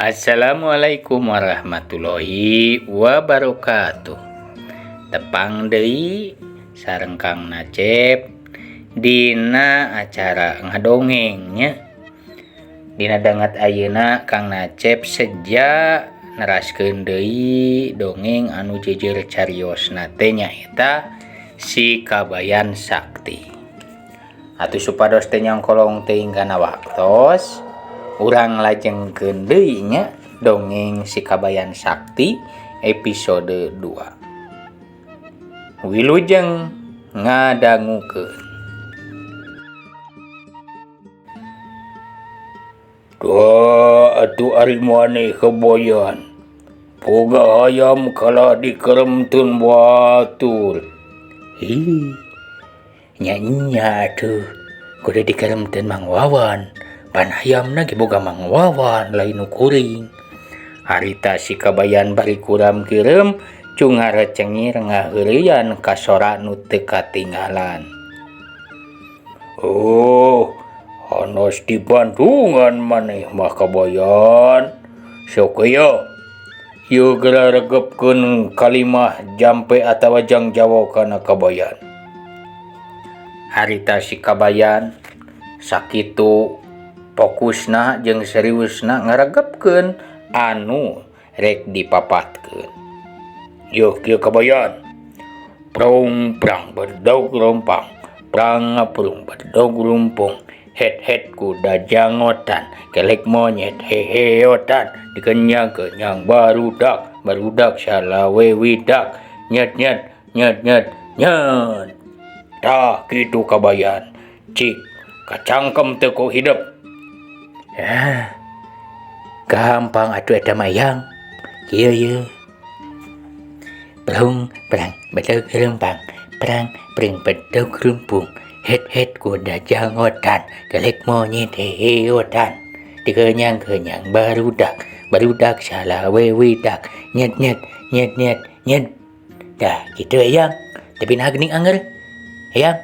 Assalamualaikum warahmatullahi wabarakatuh. Tepang deui sareng Kang Nacep dina acara ngadongengnya. Dina dangat ayeuna Kang Nacep seja neraskeun deui dongeng anu jejer cariosna teh nyaeta Si Kabayan Sakti. Atuh supados teu nyongkolong teuing kana waktos, urang lajengkeun deui nya dongeng Si Kabayan Sakti episode 2. Wilujeng ngadangukeun. Atuh ari maneh Kabayan, boga hayam kalah dikeremteun batur. Nya tuh kudu dikeremteun Mang Wawan. Pan hayamna ge boga Mang Wawan lain nu kuring. Harita Si Kabayan bari kuram kireum cung ngarecengir ngaheureuyan ka sora nu teu katinggalan. Oh, hanos di Bandungan maneh mah Kabayan. Sok yeuh geura regepkeun kalimah jampe atawa jangjawokana Kabayan. Harita Si Kabayan sakitu fokusna jeung seriusna ngaregepkeun anu rek dipapatkeun. Yeuh kieu Kabayan. Prong prang berdaug rompang, prang ngaprung berdaug rumpung, het kuda jangotan, kelek monyet heheotan, dikenyang-kenyang barudak salawe widak, nyet. Tah kitu Kabayan. Cik kacangkem teu ku hidup. Gampang atuh eta mayang. Kieu. Prong prang berdaug rumpang, prang pring berdaug rumpung, het kuda jangotan, kelek monyet heheotan, dikenyang-kenyang barudak salawe widak, nyet. Dah kitu eyang. Tapi nah geuning anger. Eyang.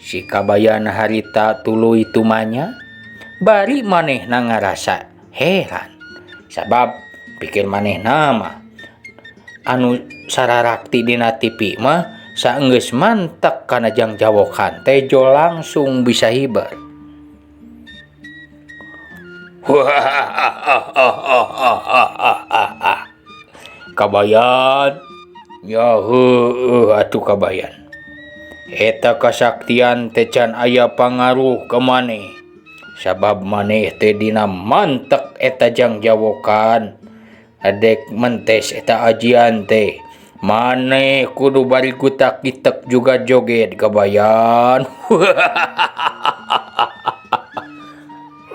Si Kabayan harita tuluy tumanya bari manehna ngarasa heran. Sabab pikir manehna mah anu sararakti dina TV mah saenggeus mantek kana jangjawokan teh jo langsung bisa hiber. Kabayan, ya heueuh atuh Kabayan. Eta kasaktian teh can aya pangaruh ka maneh. Sabab maneh teh dina mantek eta jangjawokan. Adek mentes eta ajian teh. Maneh kudu bari gutak-gitek juga joget Kabayan.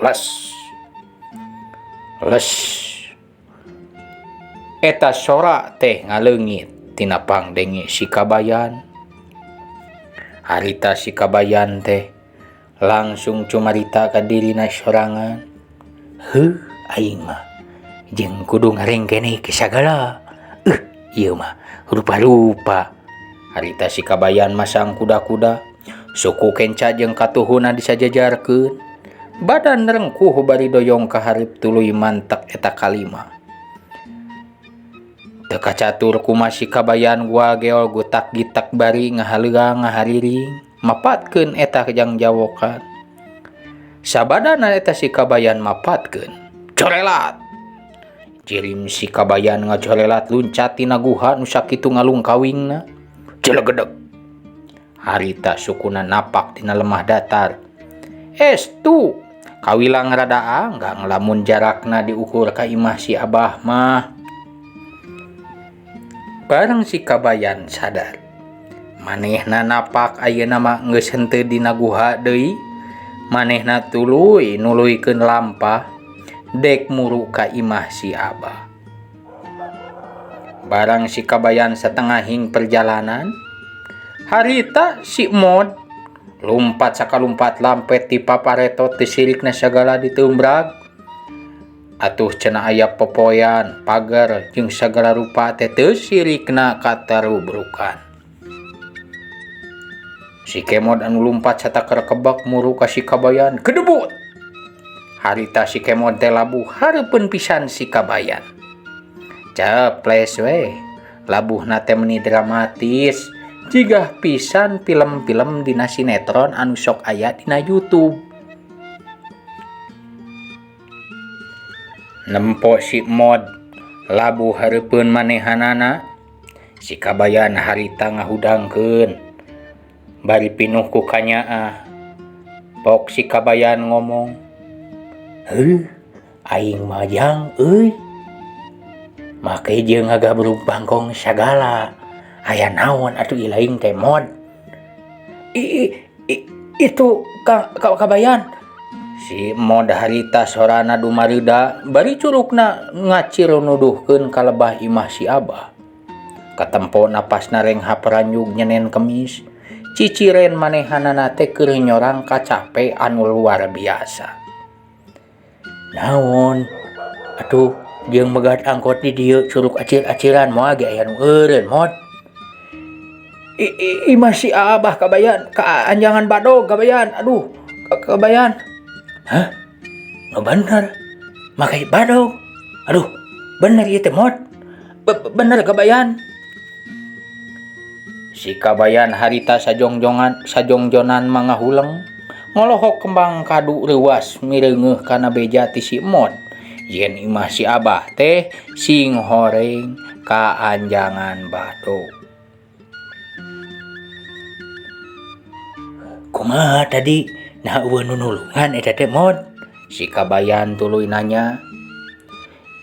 Les. Eta sora teh ngaleungit tina pangdenge Si Kabayan. Harita Si Kabayan teh langsung cumarita ka dirina sorangan. Aing mah jeung kudu ngarengkeneh ke sagala. Ieu mah rupa-rupa. Harita Si Kabayan masang kuda-kuda, suku kenca jeung katuhuna disajajarkeun. Badan rengkuh bari doyong ka hareup tuluy mantek eta kalimah. Teu kacatur kumaha Si Kabayan gua geol gutak-gitak bari ngahaleuang ngahariring mapatkeun eta jangjawokan. Sabadana eta Si Kabayan mapatkeun, corelat. Jirim Si Kabayan ngacorelat luncat tina guha nu sakitu ngalungkawingna. Celegedeg. Harita sukuna napak tina lemah datar. Estu kawilang rada anggang lamun jarakna diukur ka imah si Abah mah. Bareng Si Kabayan sadar, manehna napak ayeuna mah geus henteu dina guha deui. Manehna tuluy nuluykeun lampah dek muru ka imah si Abah. Barang Si Kabayan satengahing perjalanan, harita si Mod lumpat sakalumpat lampet ti paparetot ti sirikna sagala ditumbrag. Atuh cenah aya popoyan, pagar jeung sagala rupa teh teu sirikna katarubrukan. Si Kemod anu lumpat sataker kebak muru ka Si Kabayan kedebut. Harita si Kemod teh labuh hareupeun pisan si Kabayan. Ceples we, labuhna teh meuni dramatis, jigah pisan film-film dina sinetron anu sok aya dina YouTube. Nempo si Mod labuh hareupeun manehanana, si Kabayan harita ngahudangkeun. Bari pinuh ku kanyaah, pok si Kabayan ngomong, "Heuh, aing majang euy. Make jeung ngagabrug bangkong sagala. Aya naon atuh ilaing teh Mod?" Itu Kabayan. Si Mod harita sorana dumareuda bari curugna ngacir nuduhkeun ka lebah imah si Abah. Katempo napasna rengha peranjug nyenen kemis, ciciren manehanana teh keur nyorang kacape anu luar biasa. "Naon? Atuh jeung megat angkot di dieu curug acir-aciran moal ge aya nu eureun Mod." Imah si Abah Kabayan, kaanjangan badog Kabayan. Aduh, Kabayan. Hah? No bener. Makai badog. Aduh, bener ieu teh Mod. Bener Kabayan. Si Kabayan harita sajongjonan mangahuleng, ngolohok kembang kadu reuas mireungeuh kana beja ti si Mod. Yen imah si Abah teh sing horeng kaanjangan badog. "Kumaha tadi? Nah eueuh nu nulungan eta teh Mod?" Si Kabayan tuluy nanya.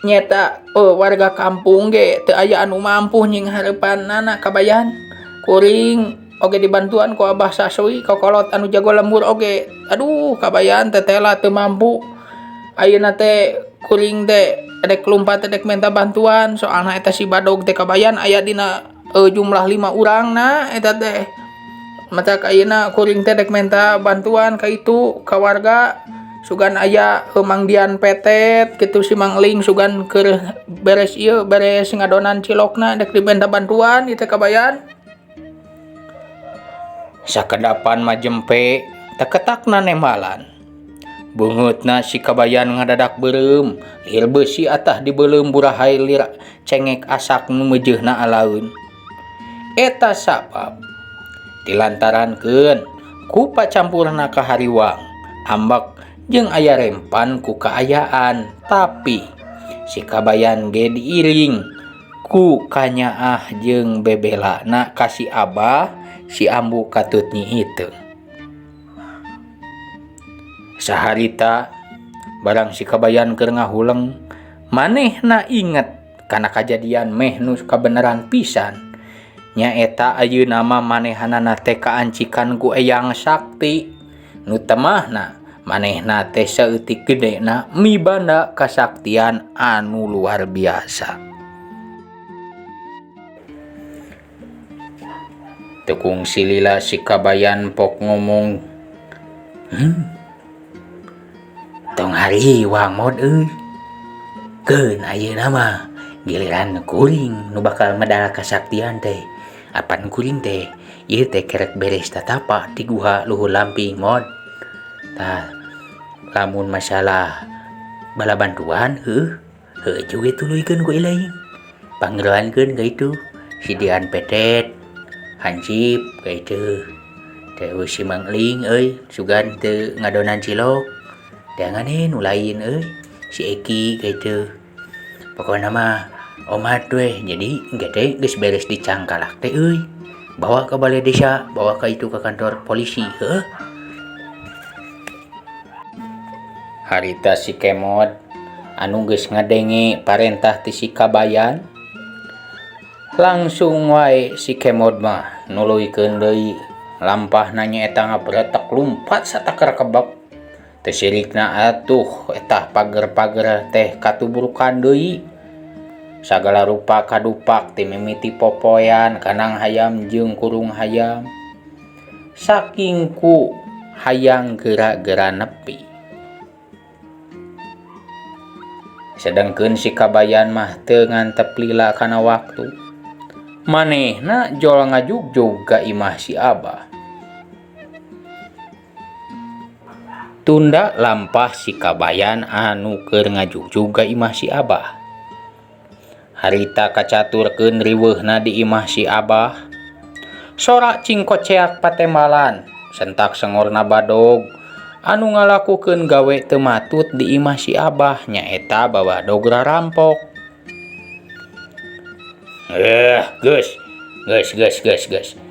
"Nyeta warga kampung ge teu aya anu mampu nying hareupanana Kabayan. Kuring oge dibantuan ku Abah Sasui kokolot anu jago lembur oge. Aduh Kabayan tetela teu mampu. Ayeuna teh kuring teh dek lumpat dek minta bantuan soalna eta si badog teh Kabayan aya dina jumlah 5 urangna eta teh. Matak ayeuna kuring teh dek minta bantuan ka itu ka warga sugan aya Mang Dian petet kitu si Mang Ling sugan keur beres ngadonan cilokna dek diminta bantuan ieu teh Kabayan." Sakedapan majempe teketakna nembalan. Beungeutna si Kabayan ngadadak beureum, lir beusi atah dibeuleum burahay lir cengek asak nu meujeuhna alaeun. Eta sabab dilantarankeun ku pacampurna kahariwang, ambek jeung aya rempan ku kaayaan, tapi si Kabayan ge diiring ku kanyaah jeung bebelana ka si Abah si ambu katut nyi itu. Saharita barang si Kabayan keur ngahuleng, manehna inget kana kajadian meh nu kabeneran pisan. Nyaeta ayeuna mah manehanana teh kaancikan ku Eyang Sakti. Nu temahna manehna teh saeutik gedena mibanda kasaktian anu luar biasa. Tekung silila si Kabayan pok ngomong, "Tong hariwang Mod euy. Keun ayeuna mah giliran kuring nu bakal medal kasaktian teh. Apan kuring teh ieu teh kerek beres tatapa di guha luhur lamping Mod. Tah lamun masalah bala bantuan heuh juga tuluykeun ku ilaing. Panggeroankeun ka itu si Dian petet, hansip kaitu teh si Mang Ling euy sugan teu ngadonan cilok. Danganeun nu lain euy si Eki kaitu. Pokona mah omat we jadi engke teh geus beres dicangkalak teh euy. Bawa ke balai desa, bawa ke itu ke kantor polisi heuh." Harita si Kemod anu geus ngadenge parentah ti si Kabayan, langsung wae si Kemod mah nuluykeun deui. Lampahna nyaeta ngabretek lumpat satakar kebek. Teu sirikna atuh eta pager-pager teh katubrukan deui. Sagala rupa kadupak ti mimiti popoyan, kanang hayam jeung kurung hayam. Saking ku hayang geura-geura nepi. Sedengkeun si Kabayan mah teu ngantep lila kana waktu. Manehna jol ngajugjug ka imah si Abah. Tunda lampah si kabayan anu keur ngajugjug ka imah si Abah. Harita kacaturkeun riweuhna di imah si Abah. Sora cingkoceak patembalan sentak sengorna Badog anu ngalakukeun gawe teu matut di imah si Abah nyaeta babadog rarampok. Geus.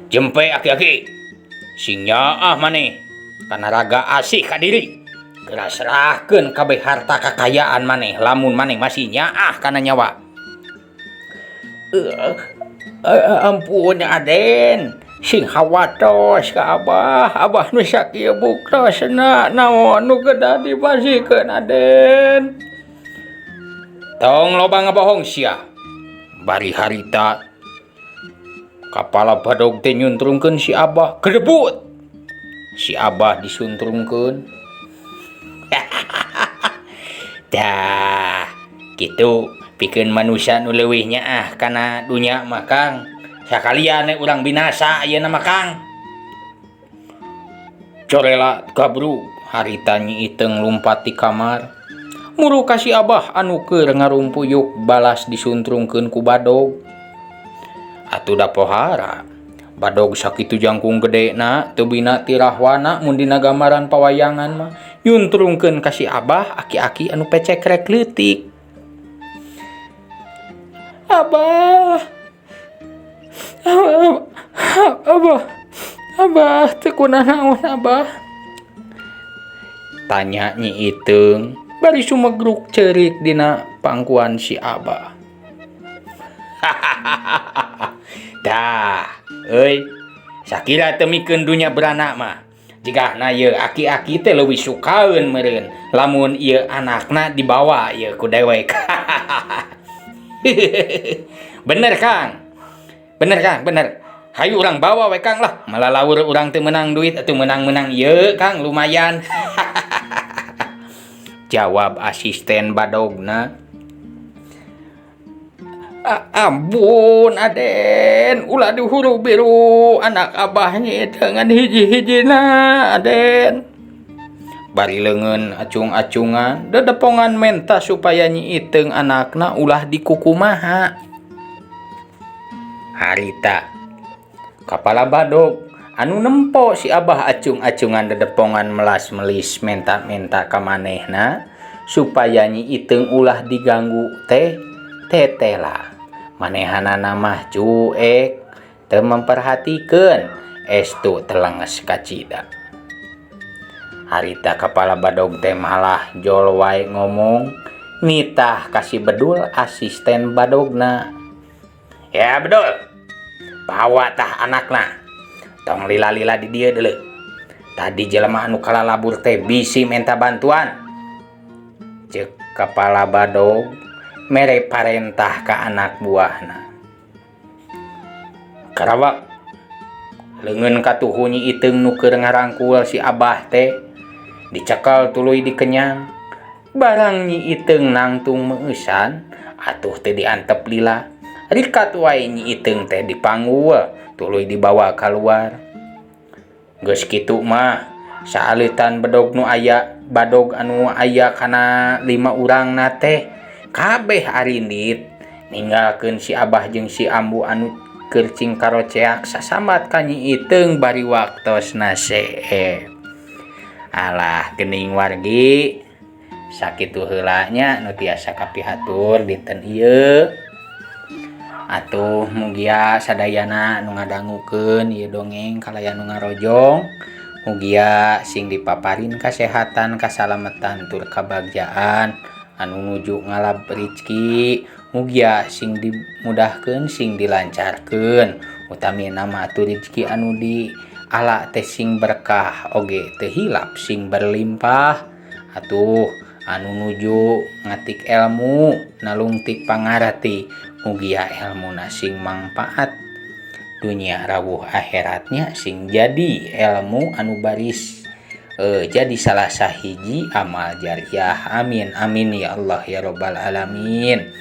Jempe aki-aki. Sing nyaah maneh kana raga asih ka diri. Geura serahkeun kabeh harta kakayaan maneh lamun maneh masih nyaah kana nyawa. Ampun Aden, sing hawatos ka Abah nu sakieu buktosna naon nu kedah dipasikeun Aden. Tong loba ngabohong sia. Bari harita kapala Badog teh nyuntrungkeun si Abah kedebut. Si Abah disuntrungkeun. Dah, kitu pikeun manusia nu leuwih nyaah kana dunya mah Kang. Sakalian urang binasa ayeuna mah Kang. Corela gabrug harita Nyi Iteung lumpat di kamar. Muru ka si Abah anu keur ngarumpuyuk balas disuntrungkeun ku Badog. Atuh da pohara. Badog sakitu jangkung gedena teu bina ti rahwana mun dina gambaran pawayangan mah nyuntrungkeun ka si Abah aki-aki anu pecekrek leutik. Abah teu kunaha naon Abah? Tanya Nyi Iteung bari sumegruk ceurik dina pangkuan si Abah. Dah, euy, sakira teu mikeun dunya beranak mah. Jigana ieu aki-aki teh leuwih sukaeun meureun lamun ieu anakna dibawa ieu ku dewek. Bener Kang. Hayu urang bawa we Kang lah. Malalaur urang teu menang duit atuh menang-menang ieu Kang lumayan. Jawab asisten Badogna. Ampun Aden, ulah dihuru biru anak Abahnya dengan hiji-hijina Aden. Bari leungeun acung-acungan dedepongan menta supaya Nyi Iteung anakna ulah dikukumaha. Harita kapala Badog anu nempo si Abah acung-acungan dedepongan melas-melis menta-menta ka manehna supaya Nyi Iteung ulah diganggu tetela. Manehanana mah cuek teu memperhatikeun estu telenges kacida. Harita kapala Badog teh malah jol wae ngomong nitah kasih bedul asisten Badogna. Ya bedul, bawa tah anakna. Tong lila-lila di dieu deuleu. Tadi jelema anu kalalabur teh bisi menta bantuan. Ceuk kapala Badog mere parentah ka anak buahna. Karawak leungeun katuhu Nyi Iteung nu keur ngarangkul si Abah teh dicekal tuluy dikenyang. Barang Nyi Iteung nangtung meusan atuh teh diantep lila. Rikat wae Nyi Iteung teh dipanggul tuluy dibawa kaluar. Geus kitu mah saaleutan Badog anu aya kana 5 urangna teh kabeh arindit ninggalkeun si Abah jeung si Ambu anu keur cingkaroceak sasambat ka Nyi Iteung bari waktosna seueur. Alah geuning wargi sakitu heula nya nu tiasa kapihatur dinten ieu. Atuh mugia sadayana nu ngadangukeun ieu dongeng kalayan nu ngarojong mugia sing dipaparin kasehatan kasalametan tur kabagjaan anu nuju ngalap rezeki mugia sing dimudahkeun sing dilancarkeun utamina mah atuh rezeki anu di ala teh sing berkah oge teu hilap sing berlimpah. Atuh anu nuju ngatik ilmu nalungtik pangarati mugia ilmuna sing mangpaat dunia rawuh akhiratnya sing jadi ilmu anu baris jadi salah sahiji amal jariah. Amin amin ya Allah ya rabbal alamin.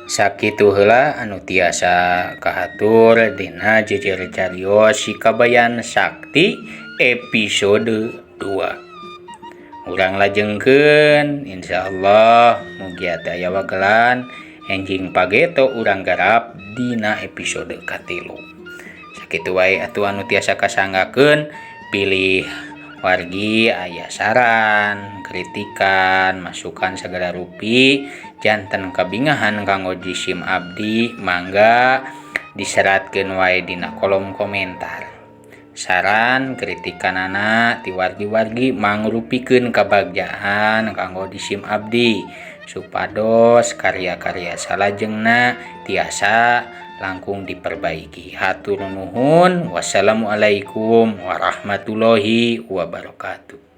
Sakitu heula anu tiasa kahatur dina jejer carios si Kabayan Sakti episode 2. urang lajengkeun insyaallah mugi aya wagelan enjing pageto urang garap dina episode katilu. Sakitu wae atuh anu tiasa kasanggakeun, pilih wargi aya saran, kritikan, masukan sagala rupi, janten kabingahan kanggo jisim abdi, mangga diseratkeun wae dina kolom komentar. Saran kritikanana ti wargi-wargi mangrupikeun kabagjaan kanggo jisim abdi supados karya-karya salajengna tiasa langkung diperbaiki. Hatur nuhun. Wassalamualaikum warahmatullahi wabarakatuh.